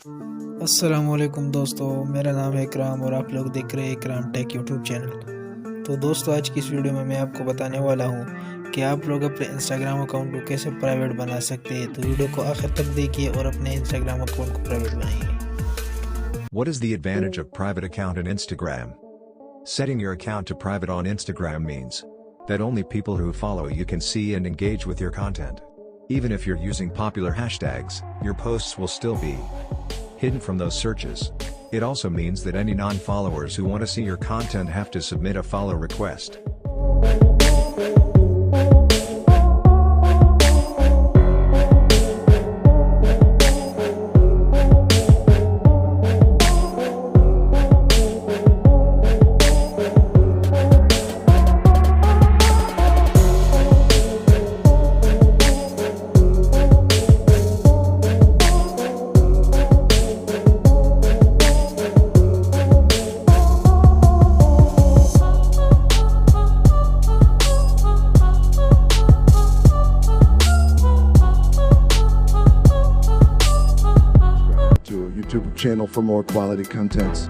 अस्सलामुअलैकुम दोस्तों, मेरा नाम है इकराम और आप लोग देख रहे हैं इकराम टेक यूट्यूब चैनल। तो दोस्तों, आज की इस वीडियो में मैं आपको बताने वाला हूँ कि आप लोग अपने इंस्टाग्राम अकाउंट को कैसे प्राइवेट बना सकते हैं। तो वीडियो को आखिर तक देखिए और अपने इंस्टाग्राम अकाउंट को प्राइवेट बनाइए। What is the advantage of private account on Instagram? Setting your account to private on Instagram means that only people who follow you can see and engage with your content. Even if you're using popular hashtags, your posts will still be hidden from those searches. It also means that any non-followers who want to see your content have to submit a follow request. To a YouTube channel for more quality contents.